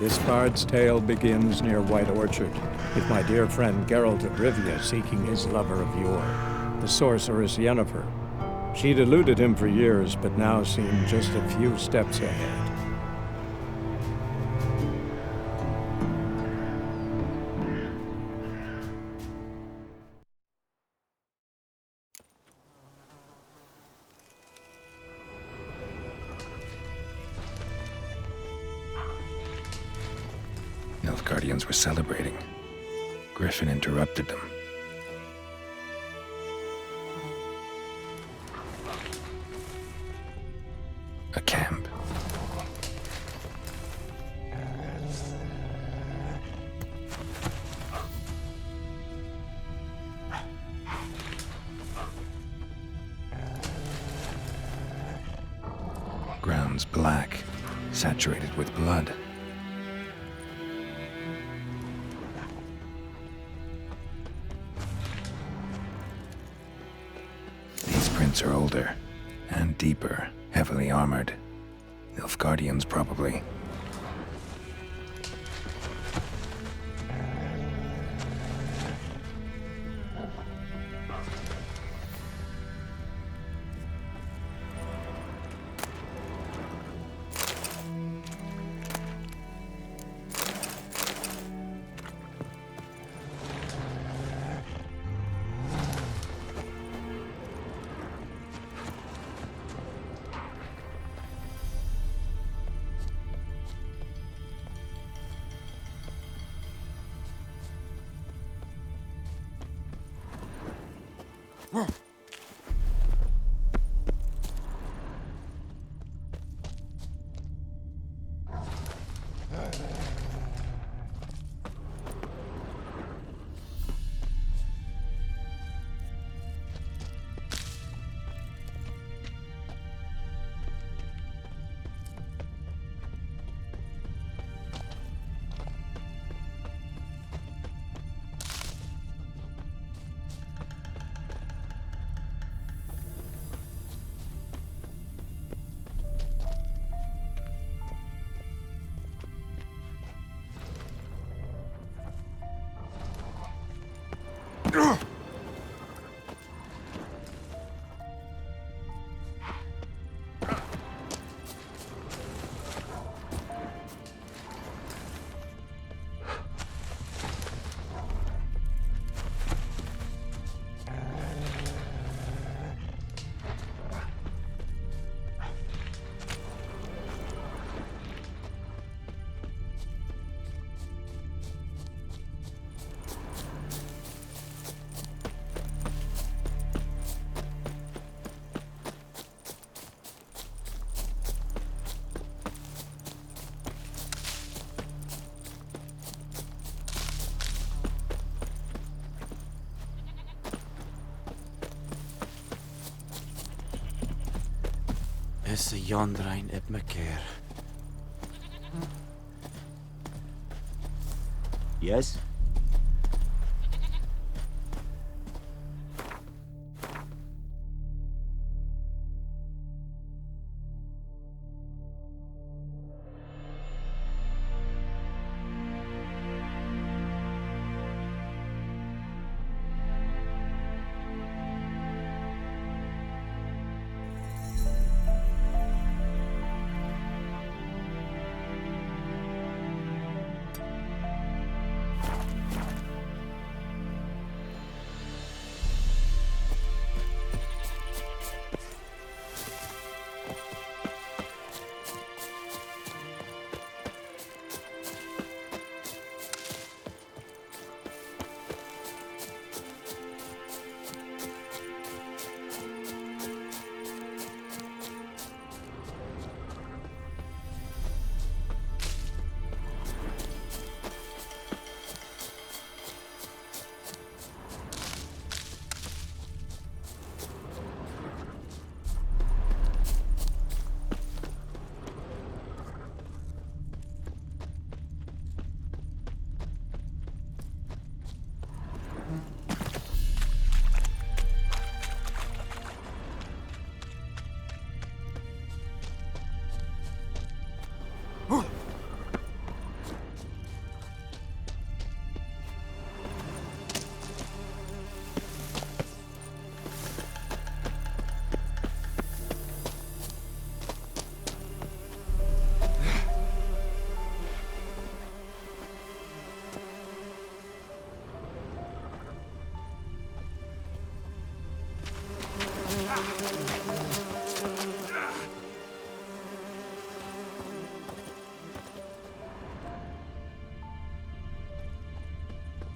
This bard's tale begins near White Orchard, with my dear friend Geralt of Rivia seeking his lover of yore, the sorceress Yennefer. She'd eluded him for years, but now seemed just a few steps ahead. Guardians were celebrating. Griffin interrupted them. A camp. Grounds black, saturated with blood. Are older and deeper, heavily armored. Nilfgaardians, probably. Is Jondrain ib me keer. Yes?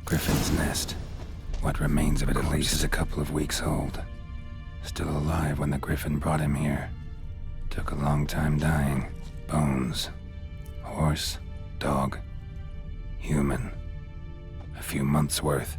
Griffin's nest. What remains of it at least is a couple of weeks old. Still alive when the Griffin brought him here. Took a long time dying. Bones. Horse. Dog. Human. A few months' worth.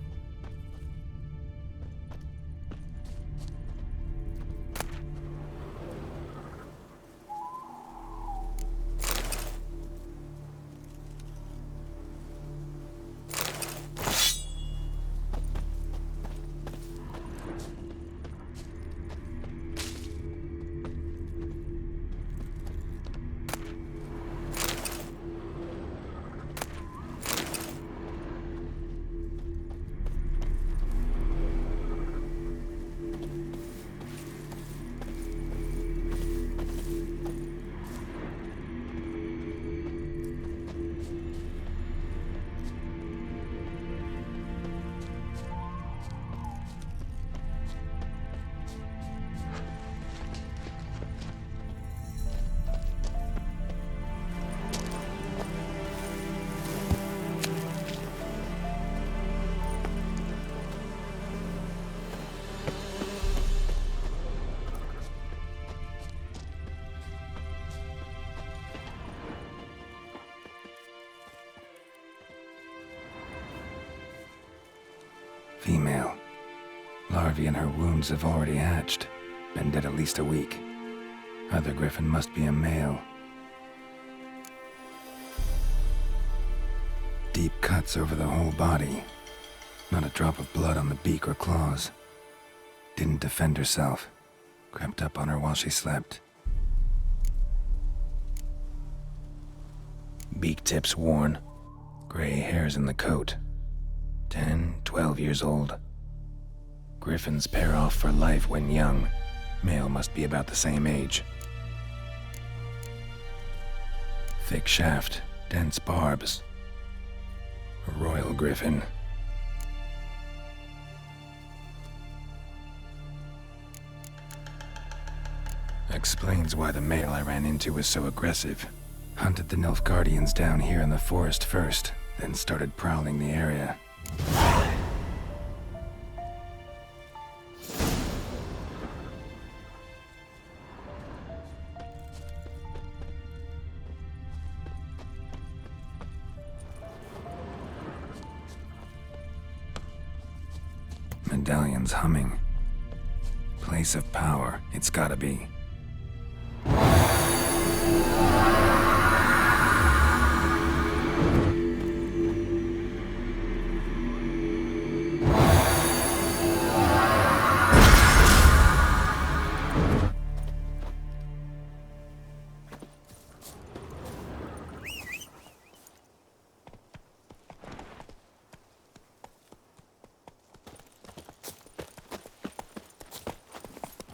Female. Larvae in her wounds have already hatched. Been dead at least a week. Other Griffin must be a male. Deep cuts over the whole body. Not a drop of blood on the beak or claws. Didn't defend herself. Crept up on her while she slept. Beak tips worn. Gray hairs in the coat. 10, 12 years old. Griffins pair off for life when young. Male must be about the same age. Thick shaft, dense barbs. A royal griffin. Explains why the male I ran into was so aggressive. Hunted the Nilfgaardians down here in the forest first, then started prowling the area. Medallion's humming. Place of power, it's gotta be.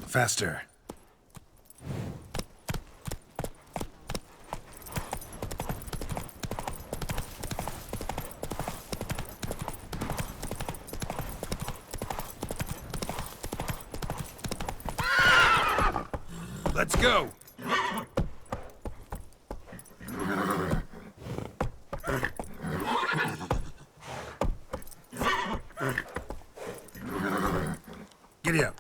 Faster. Let's go. Giddy up.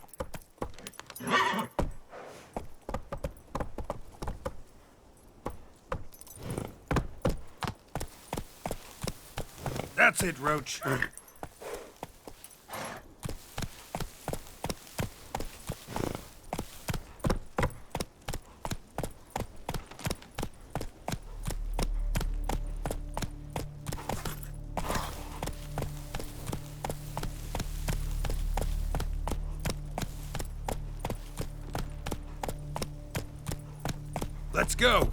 That's it, Roach. Let's go.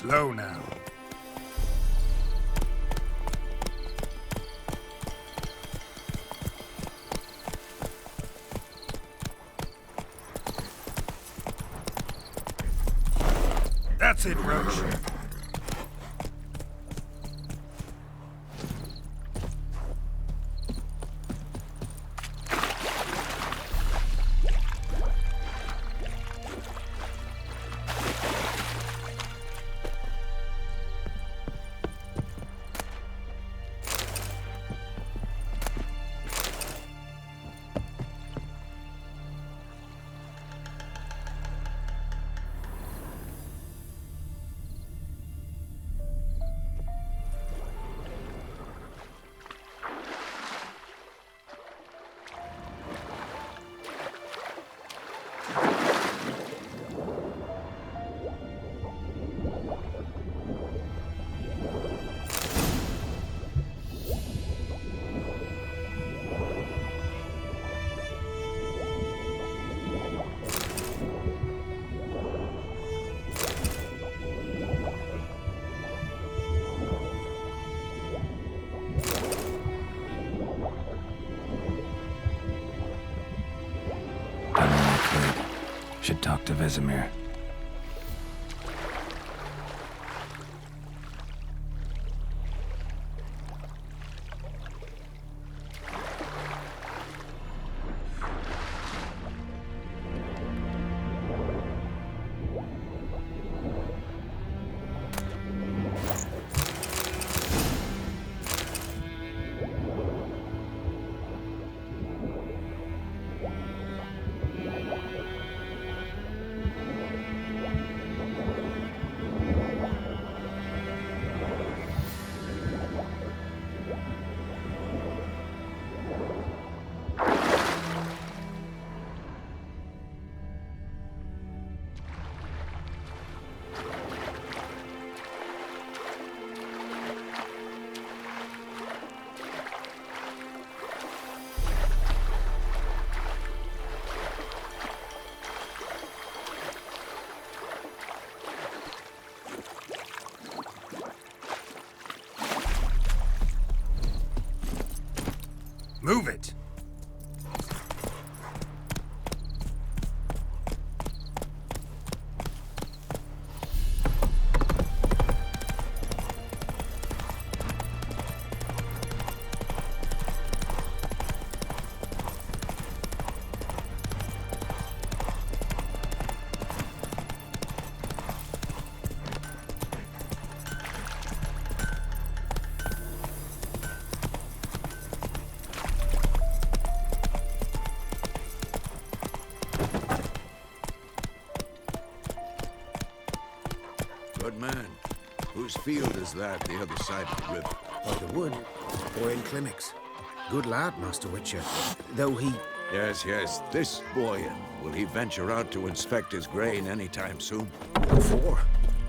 Slow now. That's it, Roach. Should talk to Vesemir. Move it! Good man. Whose field is that, the other side of the river? By the wood, Boyle Clemmix. Good lad, Master Witcher. Though he... Yes, yes, this Boyan. Will he venture out to inspect his grain anytime soon? Before.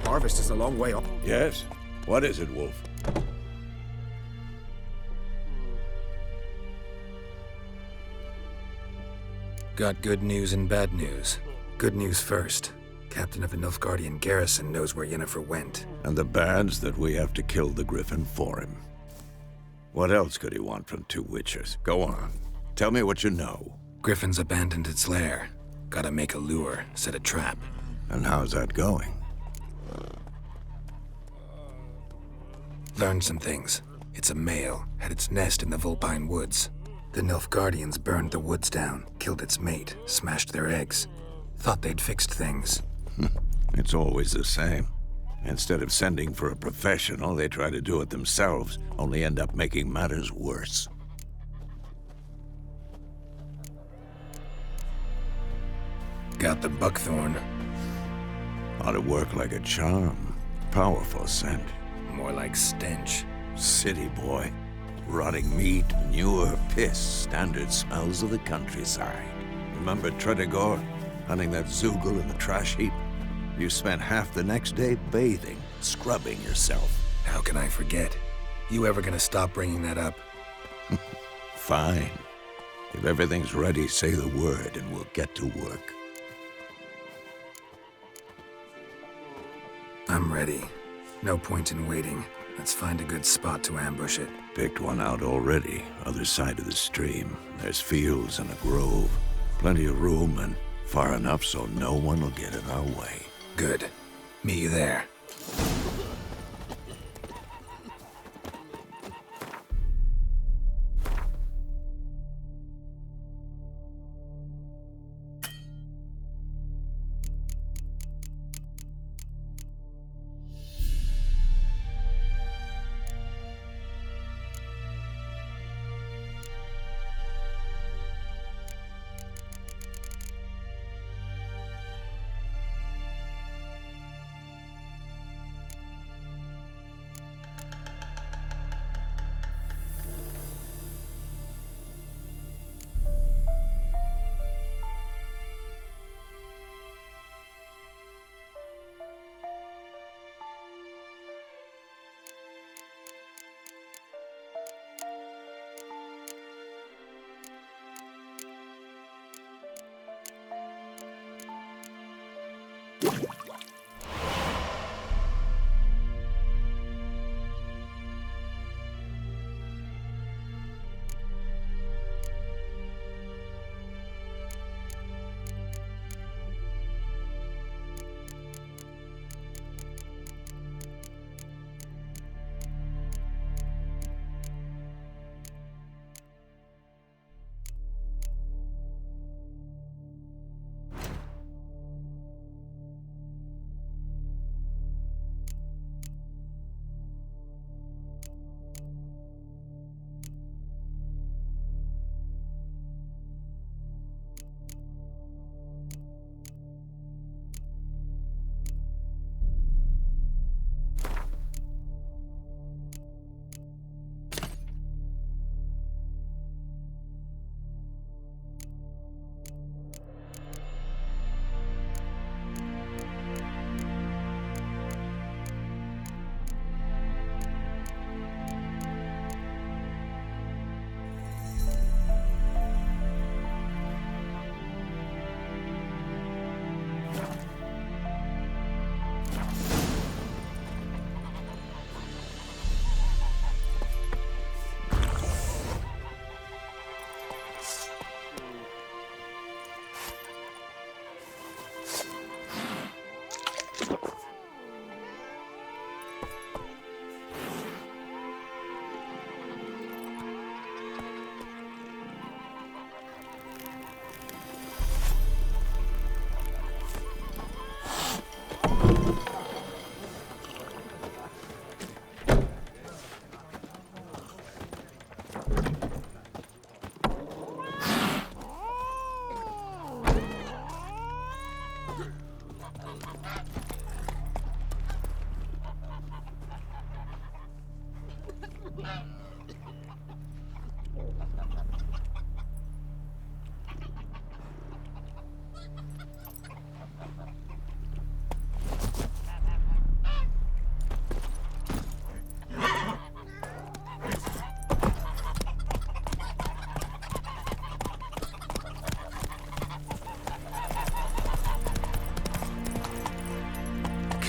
Harvest is a long way off. Yes? What is it, Wolf? Got good news and bad news. Good news first. Captain of the Nilfgaardian garrison knows where Yennefer went. And the bad's that we have to kill the Griffin for him. What else could he want from two witches? Go on. Tell me what you know. Griffin's abandoned its lair. Gotta make a lure, set a trap. And how's that going? Learned some things. It's a male, had its nest in the Vulpine Woods. The Nilfgaardians burned the woods down, killed its mate, smashed their eggs. Thought they'd fixed things. It's always the same. Instead of sending for a professional, they try to do it themselves, only end up making matters worse. Got the buckthorn. Ought to work like a charm. Powerful scent. More like stench. City boy. Rotting meat, manure, piss, standard smells of the countryside. Remember Tredegor? Hunting that Zoogle in the trash heap? You spent half the next day bathing, scrubbing yourself. How can I forget? You ever gonna stop bringing that up? Fine. If everything's ready, say the word and we'll get to work. I'm ready. No point in waiting. Let's find a good spot to ambush it. Picked one out already, other side of the stream. There's fields and a grove. Plenty of room and far enough so no one will get in our way. Good. Meet you there.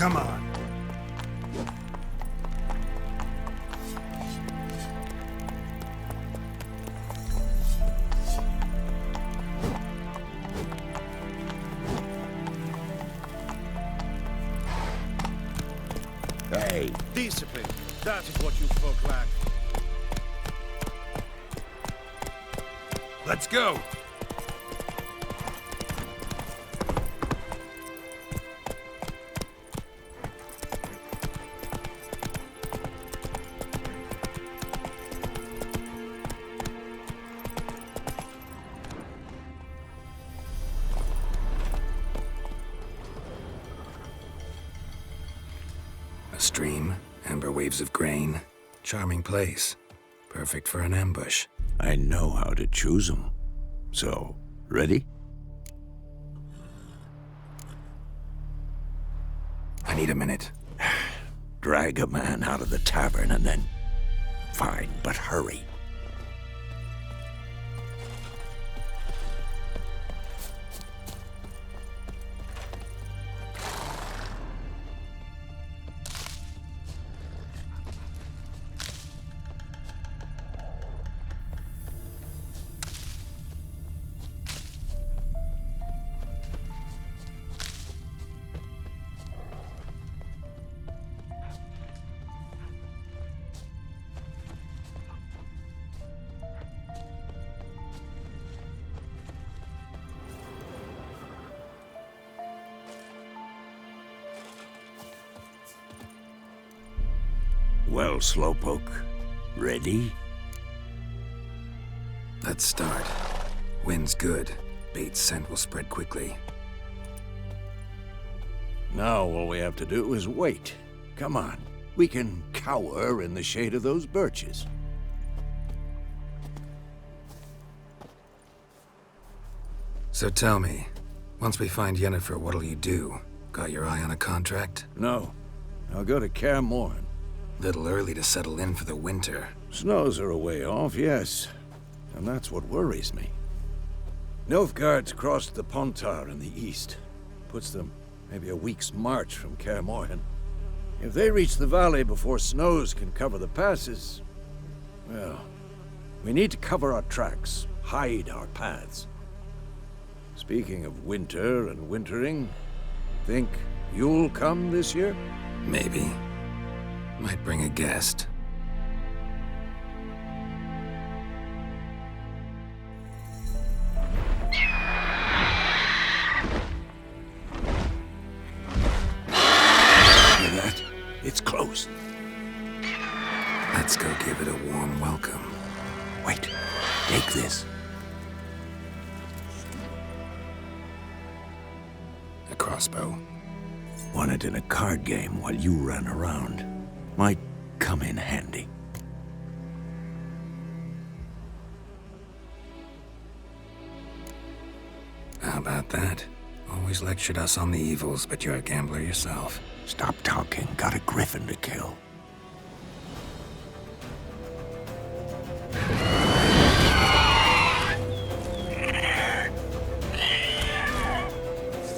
Come on. Hey, Discipline. That is what you folk lack. Let's go! A stream, amber waves of grain. Charming place. Perfect for an ambush. I know how to choose them. So, ready? I need a minute. Drag a man out of the tavern and then... Fine, but hurry. Well, Slowpoke, ready? Let's start. Wind's good. Bait's scent will spread quickly. Now all we have to do is wait. Come on. We can cower in the shade of those birches. So tell me, once we find Yennefer, what'll you do? Got your eye on a contract? No. I'll go to Kaer Morhen. Little early to settle in for the winter. Snows are a way off, yes. And that's what worries me. Nilfgaard's crossed the Pontar in the east. Puts them maybe a week's march from Kaer Morhen. If they reach the valley before snows can cover the passes, well, we need to cover our tracks, hide our paths. Speaking of winter and wintering, think you'll come this year? Maybe. Might bring a guest. Hear that? It's close. Let's go give it a warm welcome. Wait, take this. A crossbow. Won it in a card game while you ran around. Might come in handy. How about that? Always lectured us on the evils, but you're a gambler yourself. Stop talking. Got a griffin to kill.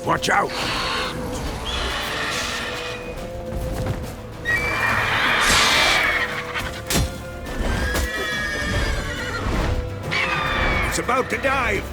Watch out! It's about to dive!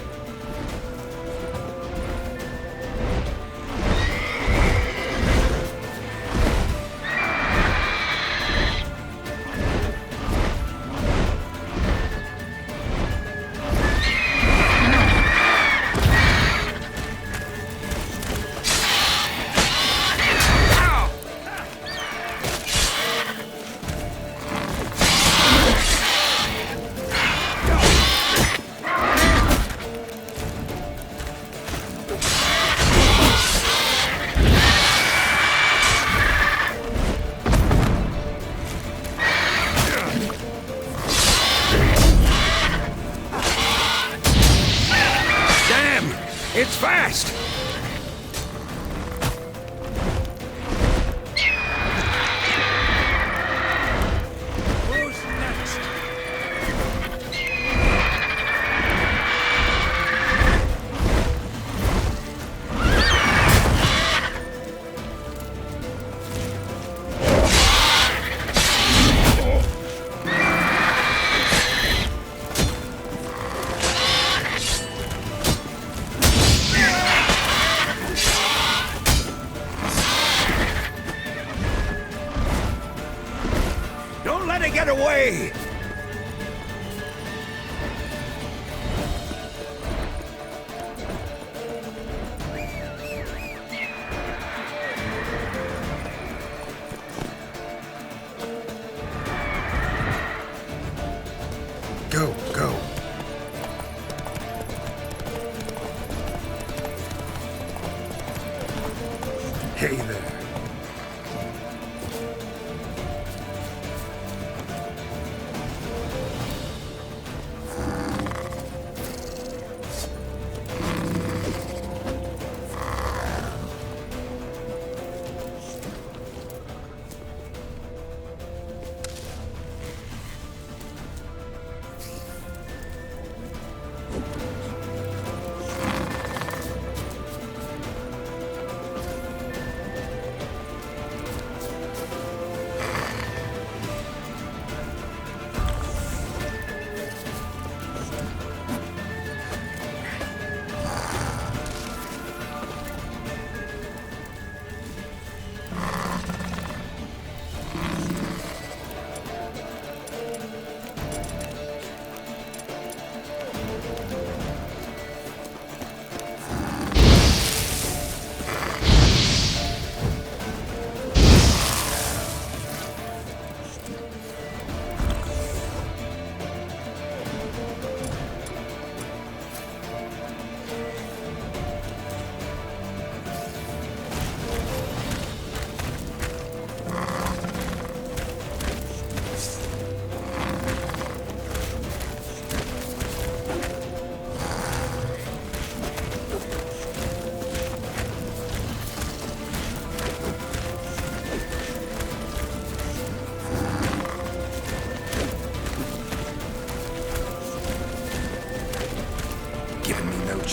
It's fast! Who's next? Don't let it get away! Go, go. Hey there.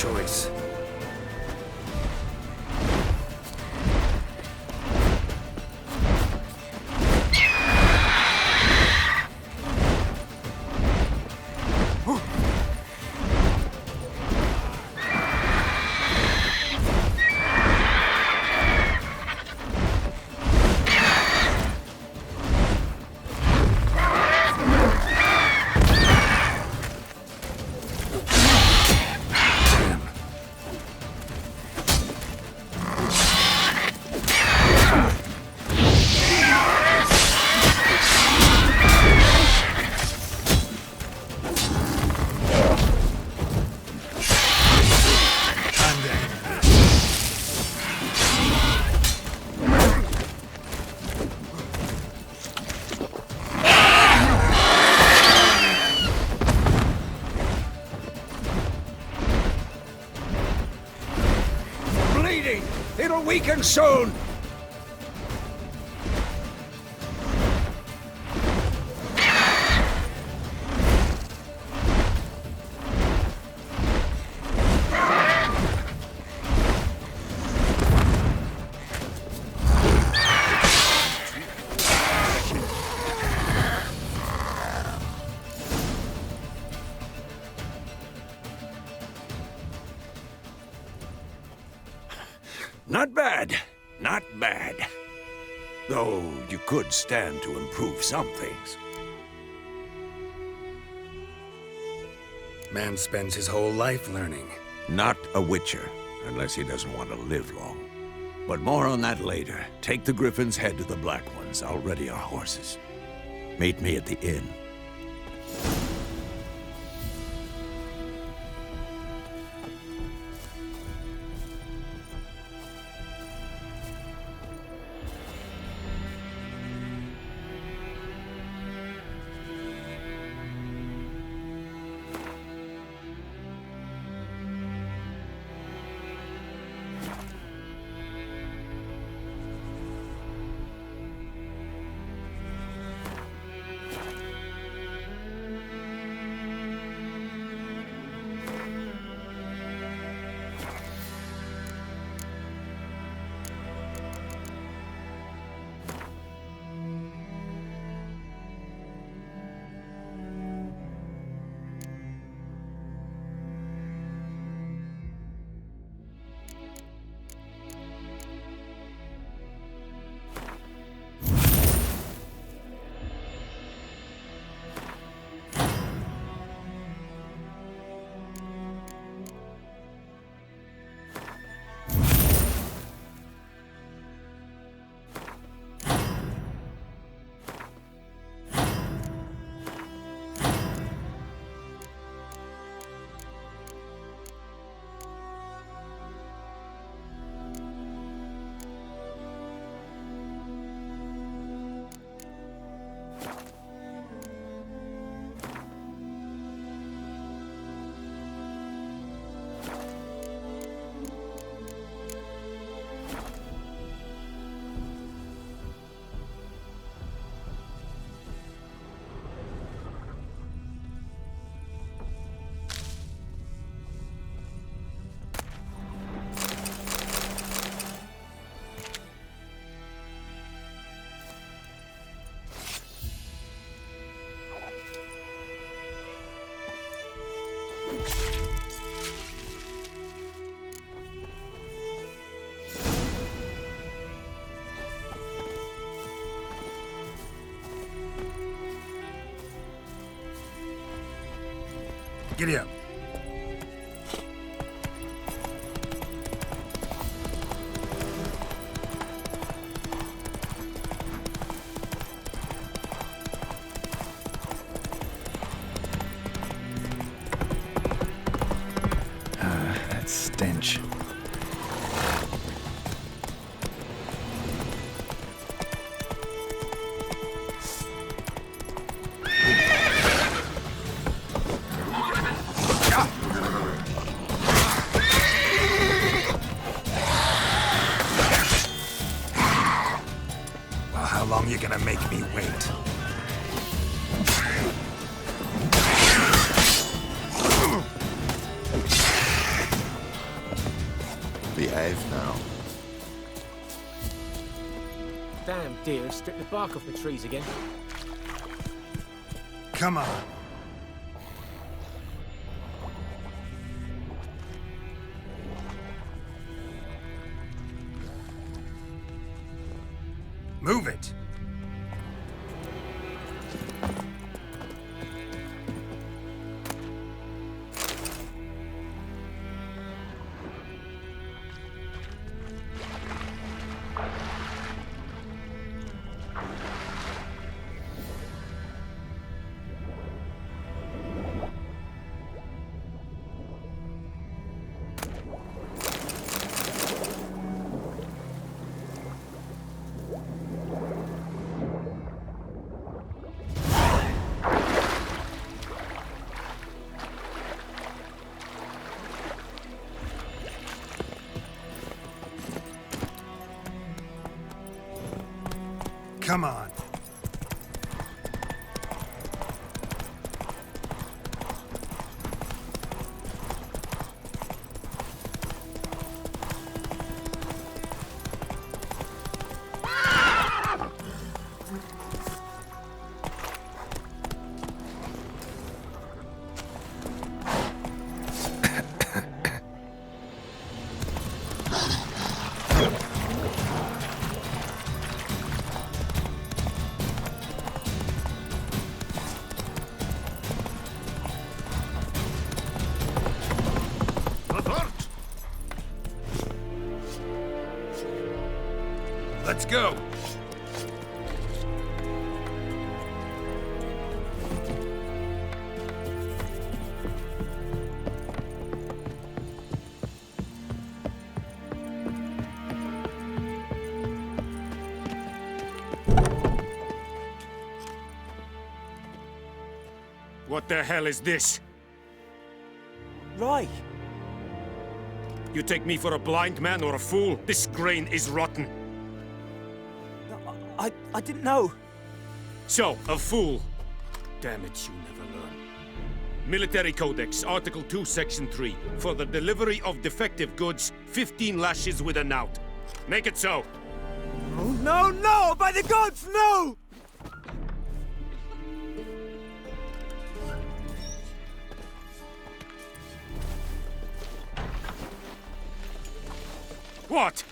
choice. It'll weaken soon! Not bad. Not bad. Though you could stand to improve some things. Man spends his whole life learning. Not a Witcher, unless he doesn't want to live long. But more on that later. Take the Griffin's head to the Black Ones. I'll ready our horses. Meet me at the inn. Giddy up. That stench. behave now. Damn deer stripped the bark off the trees again. Come on. Move it! Come on. Let's go! What the hell is this? Right. You take me for a blind man or a fool? This grain is rotten. I didn't know. So, a fool. Damn it, you never learn. Military Codex, Article 2, Section 3. For the delivery of defective goods, 15 lashes with a knout. Make it so. Oh, no, no! By the gods, no! What?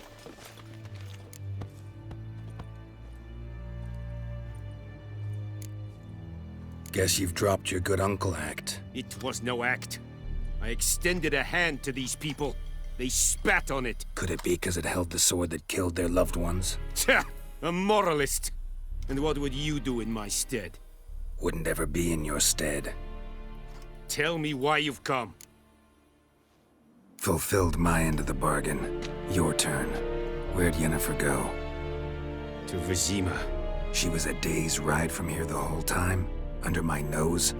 Guess you've dropped your good uncle act. It was no act. I extended a hand to these people. They spat on it. Could it be because it held the sword that killed their loved ones? Tja, a moralist. And what would you do in my stead? Wouldn't ever be in your stead. Tell me why you've come. Fulfilled my end of the bargain. Your turn. Where'd Yennefer go? To Vizima. She was a day's ride from here the whole time? Under my nose?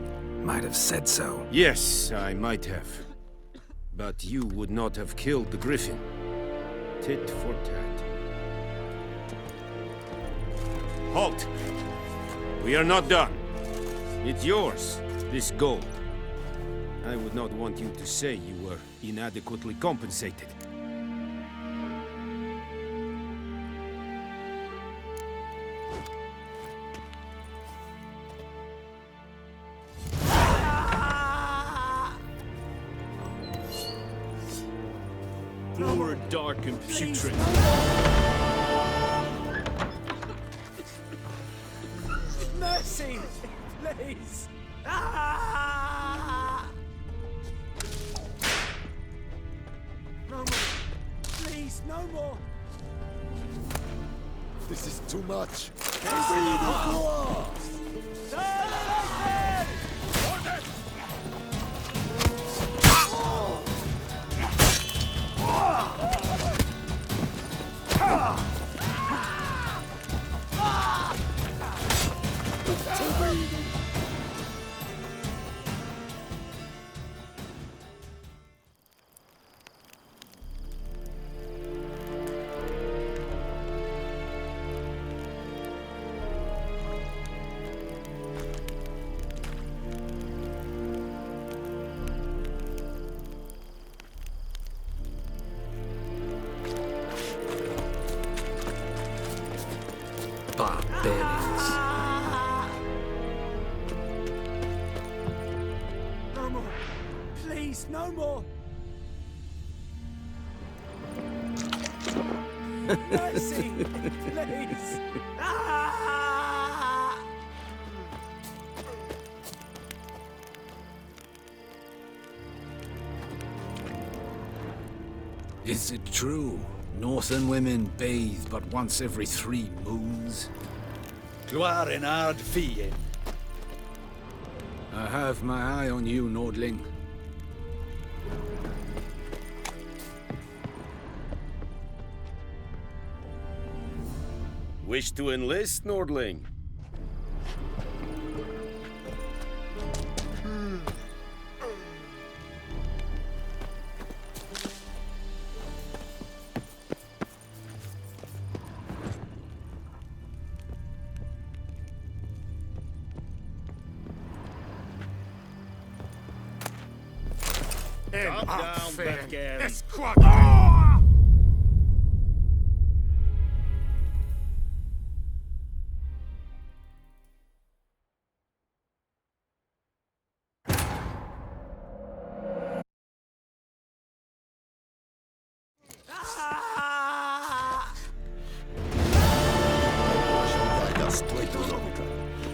Might have said so. Yes, I might have. But you would not have killed the griffin. Tit for tat. Halt! We are not done. It's yours, this gold. I would not want you to say you were inadequately compensated. Lower, dark, and putrid. Mercy! Please! Ah! No more! Please, no more! This is too much. no more! Mercy! Please! Ah! Is it true? Northern women bathe but once every 3 moons? Gloire en ard fien. I have my eye on you, Nordling. Wish to enlist, Nordling? Calm down, Bethgen. Esquad!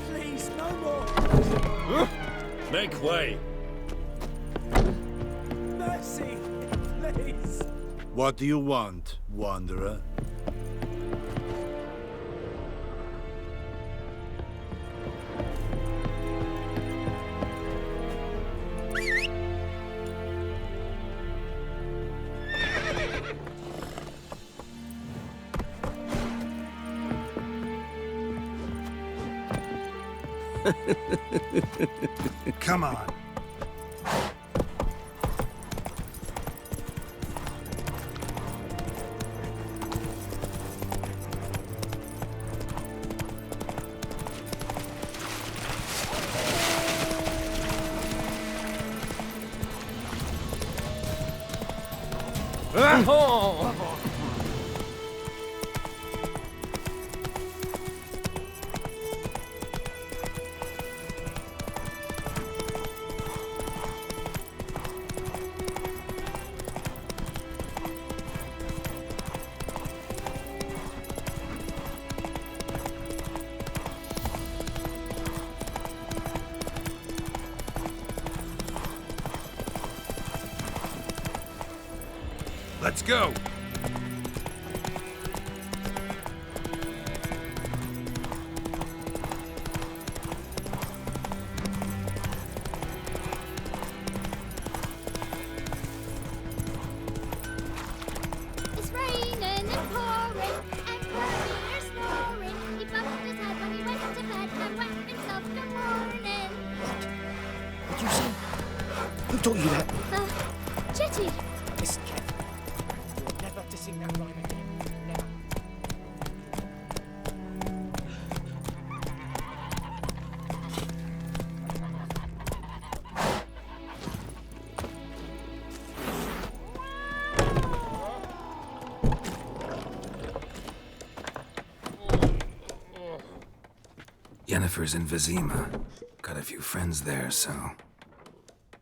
Please, no more! Make way! Mercy! Please! What do you want, Wanderer? Come on. Let's go! It's raining and pouring, and Vladimir snoring. He bumped his head when he went to bed and wet himself in the morning. What'd you say? Who taught you that? Jetty. Listen carefully. You're never to sing that rhyme again. Never. Yennefer's in Vizima. Got a few friends there, so...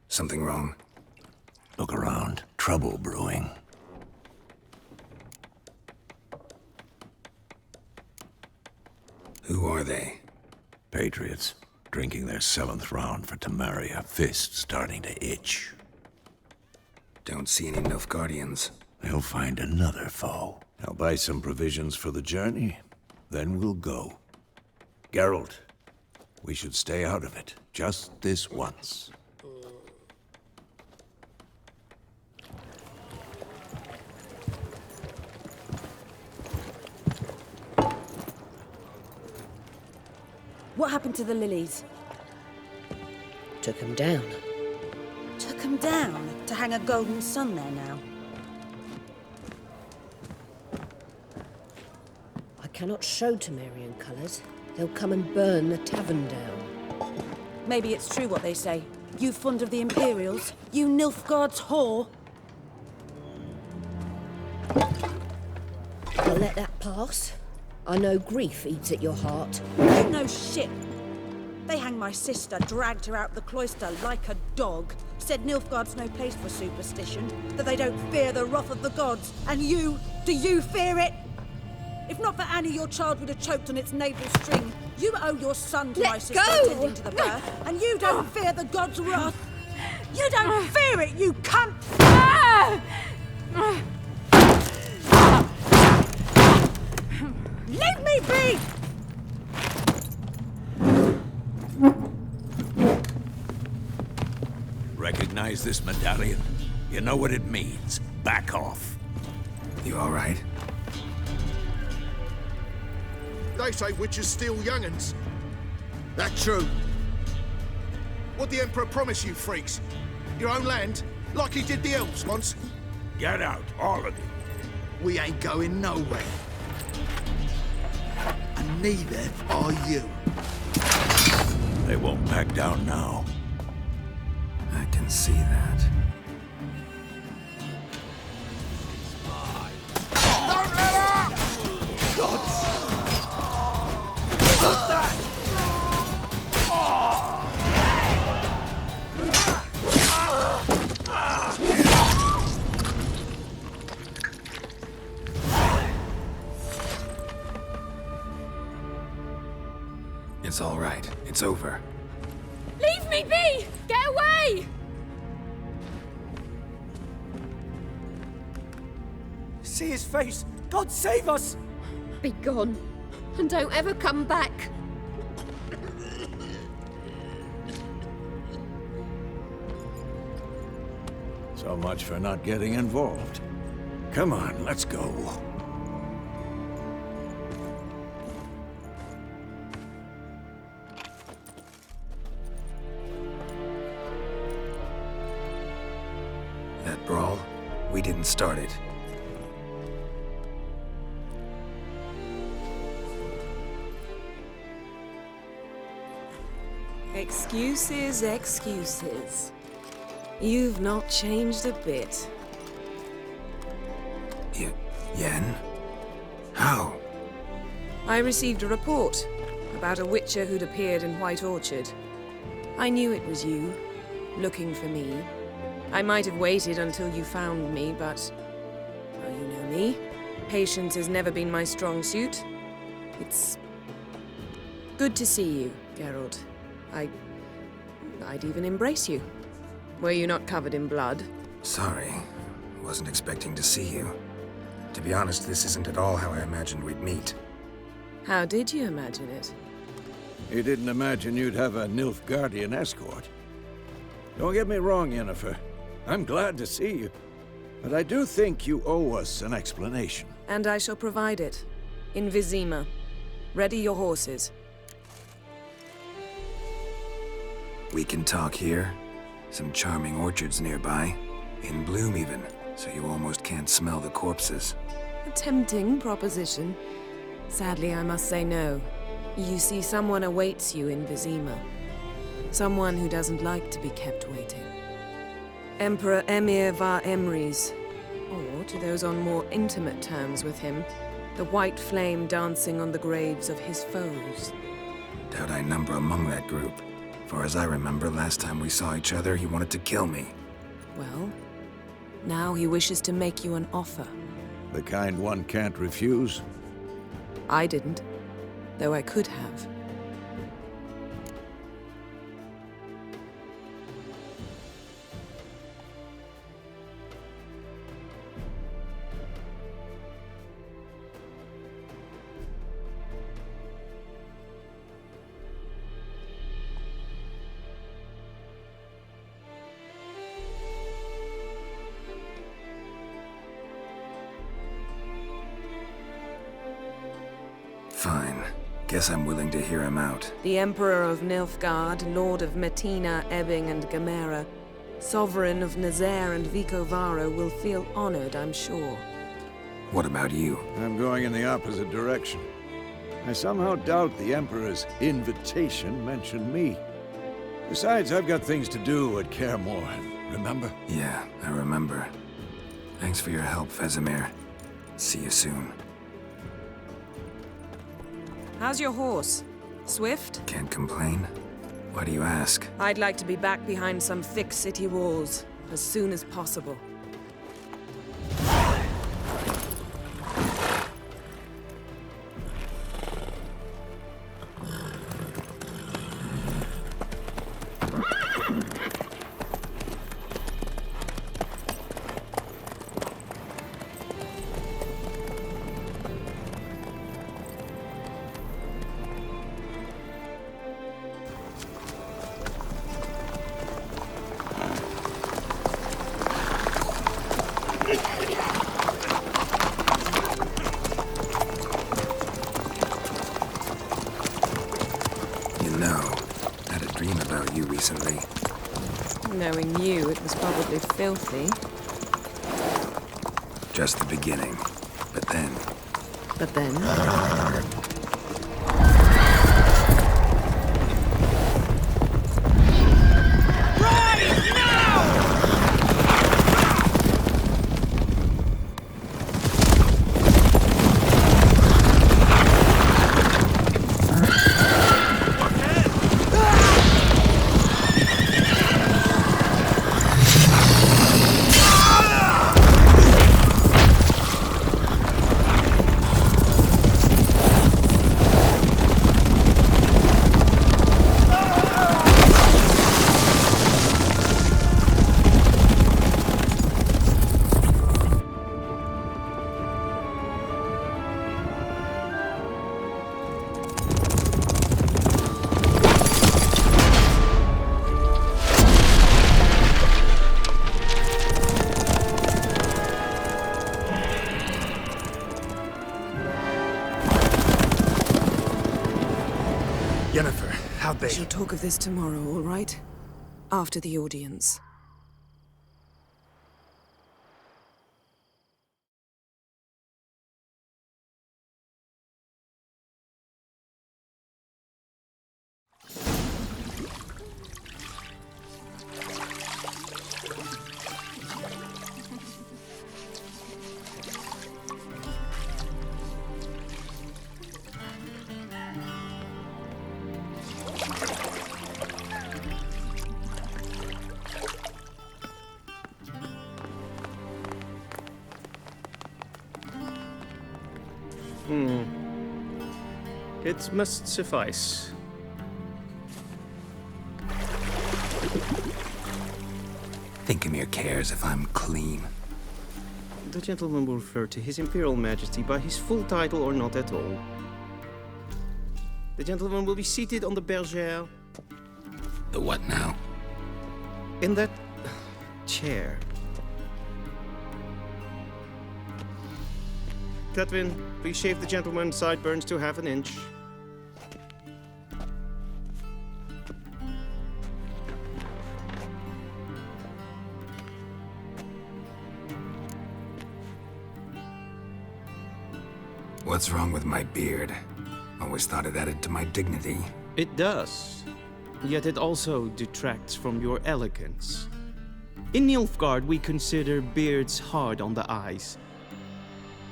Something wrong? Look around. Trouble brewing. Who are they? Patriots. Drinking their 7th round for Temeria. Fist starting to itch. Don't see any Nilfgaardians. They'll find another foe. I'll buy some provisions for the journey. Then we'll go. Geralt, we should stay out of it. Just this once. What happened to the lilies? Took him down. Took them down to hang a golden sun there now. I cannot show Temerian colours. They'll come and burn the tavern down. Maybe it's true what they say. You fond of the Imperials? You Nilfgaard's whore? I'll let that pass. I know grief eats at your heart. You know shit. They hanged my sister, dragged her out the cloister like a dog. Said Nilfgaard's no place for superstition, that they don't fear the wrath of the gods. And you, do you fear it? If not for Annie, your child would have choked on its navel string. You owe your son to my sister attending to the birth, and you don't fear the gods' wrath. You don't fear it, you cunt! Leave me be! Recognize this medallion? You know what it means. Back off. You all right? They say witches steal young'uns. That true? What the Emperor promise you, freaks? Your own land? Like he did the elves once? Get out, all of you. We ain't going nowhere. And neither are you. They won't back down now. I can see that. Don't let up! Gods! What's that? It's all right. It's over. Leave me be! Get away! See his face! God save us! Be gone. And don't ever come back. So much for not getting involved. Come on, let's go. That brawl, we didn't start it. Excuses, excuses. You've not changed a bit. Yen? How? I received a report about a witcher who'd appeared in White Orchard. I knew it was you, looking for me. I might have waited until you found me, but... well, you know me. Patience has never been my strong suit. It's... good to see you, Geralt. I'd even embrace you. Were you not covered in blood? Sorry. Wasn't expecting to see you. To be honest, this isn't at all how I imagined we'd meet. How did you imagine it? You didn't imagine you'd have a Nilfgaardian escort. Don't get me wrong, Yennefer. I'm glad to see you. But I do think you owe us an explanation. And I shall provide it. In Vizima. Ready your horses. We can talk here. Some charming orchards nearby. In bloom even, so you almost can't smell the corpses. A tempting proposition. Sadly, I must say no. You see, someone awaits you in Vizima. Someone who doesn't like to be kept waiting. Emperor Emir var Emrys. Or, to those on more intimate terms with him, the white flame dancing on the graves of his foes. Doubt I number among that group. Far as I remember, last time we saw each other, he wanted to kill me. Well, now he wishes to make you an offer. The kind one can't refuse? I didn't, though I could have. Fine. Guess I'm willing to hear him out. The Emperor of Nilfgaard, Lord of Metina, Ebbing, and Gamera, Sovereign of Nazaire and Vicovaro will feel honored, I'm sure. What about you? I'm going in the opposite direction. I somehow doubt the Emperor's invitation mentioned me. Besides, I've got things to do at Kaer Morhen, remember? Yeah, I remember. Thanks for your help, Vesemir. See you soon. How's your horse? Swift? Can't complain. Why do you ask? I'd like to be back behind some thick city walls as soon as possible. Recently. Knowing you, it was probably filthy. Just the beginning. But then... But then? Yennefer, how'd they... We shall talk of this tomorrow, all right? After the audience. It must suffice. Thinkamere cares if I'm clean. The gentleman will refer to His Imperial Majesty by his full title or not at all. The gentleman will be seated on the bergère. The what now? In that chair. Catwin, please shave the gentleman's sideburns to half an inch. What's wrong with my beard? Always thought it added to my dignity. It does. Yet it also detracts from your elegance. In Nilfgaard, we consider beards hard on the eyes.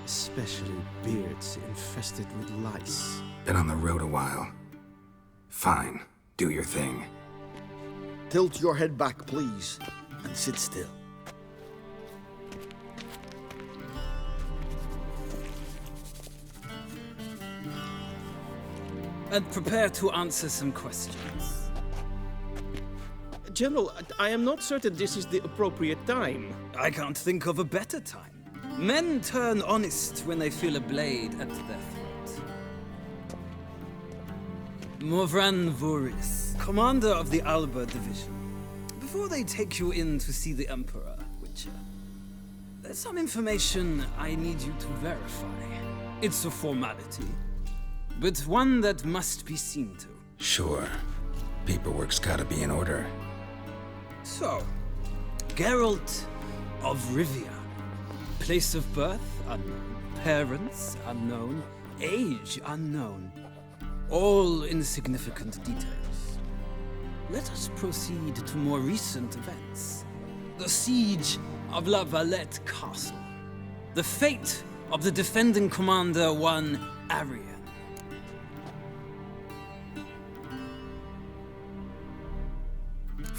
Especially beards infested with lice. Been on the road a while. Fine. Do your thing. Tilt your head back, please, and sit still. And prepare to answer some questions. General, I am not certain this is the appropriate time. I can't think of a better time. Men turn honest when they feel a blade at their throat. Morvran Voris, commander of the Alba Division. Before they take you in to see the Emperor, Witcher, there's some information I need you to verify. It's a formality, but one that must be seen to. Sure. Paperwork's gotta be in order. So, Geralt of Rivia. Place of birth, unknown. Parents, unknown. Age, unknown. All insignificant details. Let us proceed to more recent events. The siege of La Valette Castle. The fate of the defending commander, one Arian.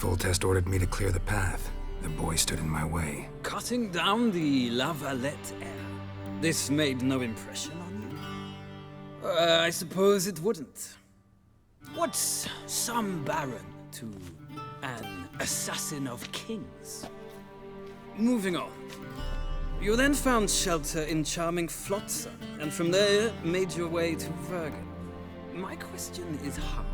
Foltest ordered me to clear the path. The boy stood in my way. Cutting down the La Valette heir. This made no impression on you? I suppose it wouldn't. What's some baron to an assassin of kings? Moving on. You then found shelter in charming Flotsam, and from there made your way to Vergen. My question is how?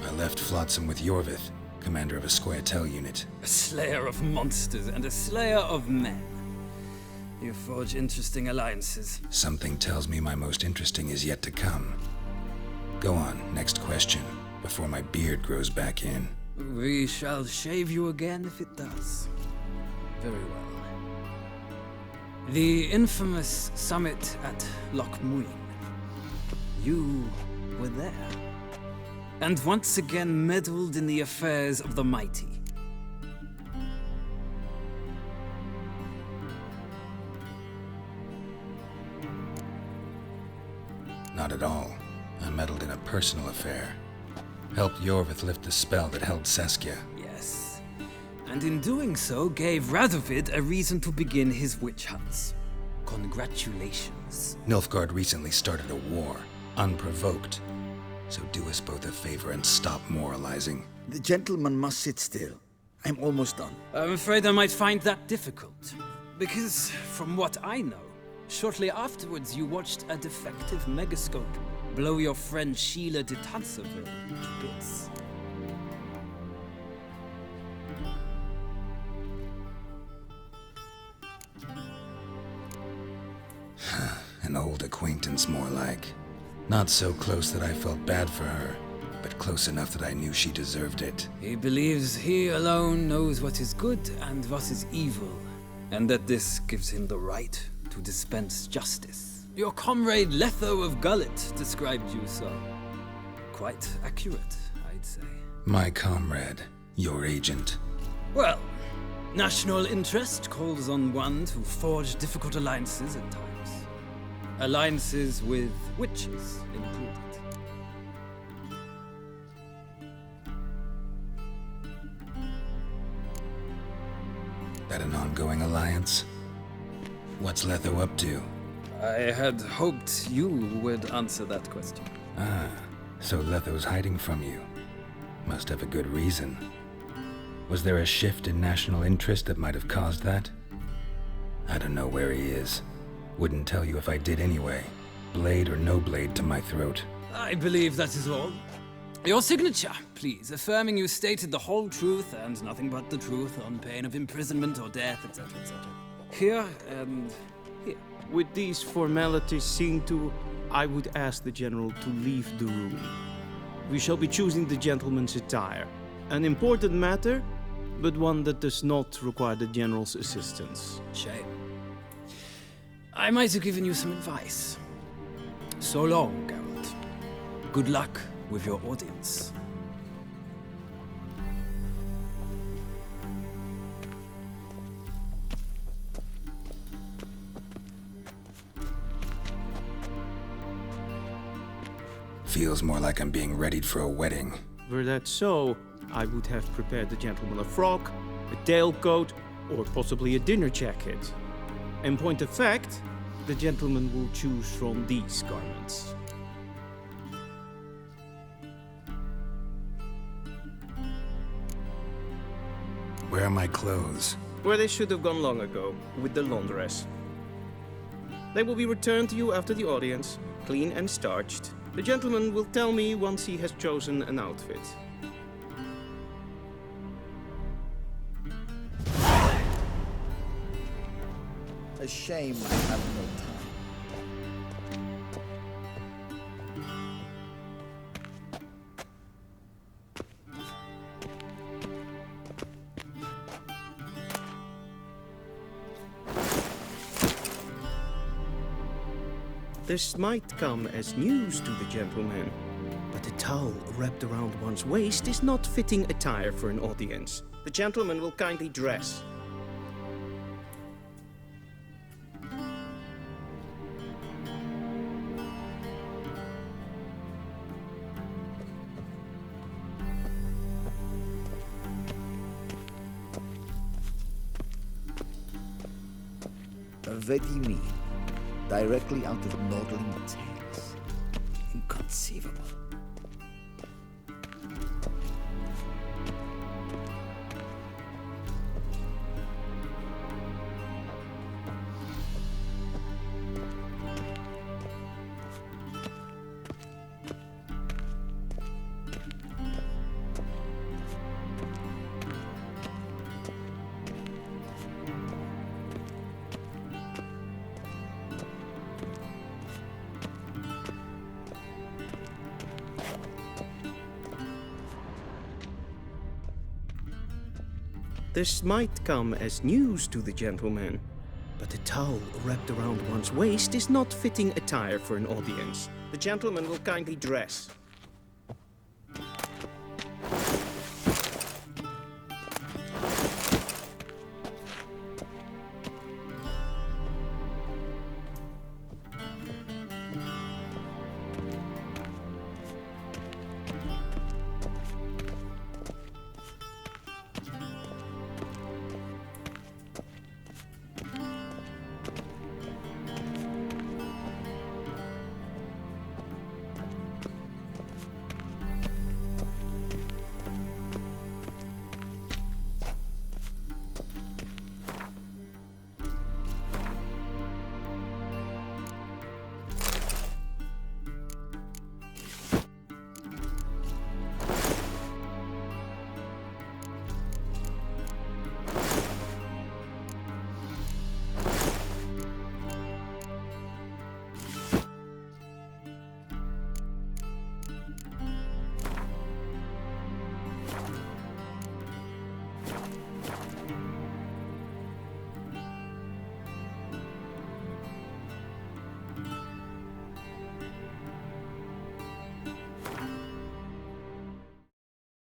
I left Flotsam with Yorvith, commander of a Squaretel unit. A slayer of monsters and a slayer of men. You forge interesting alliances. Something tells me my most interesting is yet to come. Go on, next question, before my beard grows back in. We shall shave you again if it does. Very well. The infamous summit at Loch Muin. You were there. And once again meddled in the affairs of the mighty. Not at all. I meddled in a personal affair. Helped Yorvith lift the spell that held Saskia. Yes. And in doing so, gave Radovid a reason to begin his witch hunts. Congratulations. Nilfgaard recently started a war, unprovoked. So do us both a favor and stop moralizing. The gentleman must sit still. I'm almost done. I'm afraid I might find that difficult. Because, from what I know, shortly afterwards you watched a defective megascope blow your friend Sheila de Tanserville to bits. An old acquaintance, more like. Not so close that I felt bad for her, but close enough that I knew she deserved it. He believes he alone knows what is good and what is evil, and that this gives him the right to dispense justice. Your comrade Letho of Gullet described you so. Quite accurate, I'd say. My comrade, your agent. Well, national interest calls on one to forge difficult alliances at times. Alliances with witches included. That an ongoing alliance? What's Letho up to? I had hoped you would answer that question. Ah, so Letho's hiding from you. Must have a good reason. Was there a shift in national interest that might have caused that? I don't know where he is. Wouldn't tell you if I did anyway. Blade or no blade to my throat. I believe that is all. Your signature, please, affirming you stated the whole truth and nothing but the truth on pain of imprisonment or death, etc., etc. Here and here. With these formalities seen to, I would ask the General to leave the room. We shall be choosing the gentleman's attire. An important matter, but one that does not require the General's assistance. Shame. I might have given you some advice. So long, Geralt. Good luck with your audience. Feels more like I'm being readied for a wedding. Were that so, I would have prepared the gentleman a frock, a tailcoat, or possibly a dinner jacket. In point of fact, the gentleman will choose from these garments. Where are my clothes? Where they should have gone long ago, with the laundress. They will be returned to you after the audience, clean and starched. The gentleman will tell me once he has chosen an outfit. A shame I have no time. This might come as news to the gentleman, but a towel wrapped around one's waist is not fitting attire for an audience. The gentleman will kindly dress. What do you mean? Directly out of Nordling tales? Inconceivable. This might come as news to the gentleman, but a towel wrapped around one's waist is not fitting attire for an audience. The gentleman will kindly dress.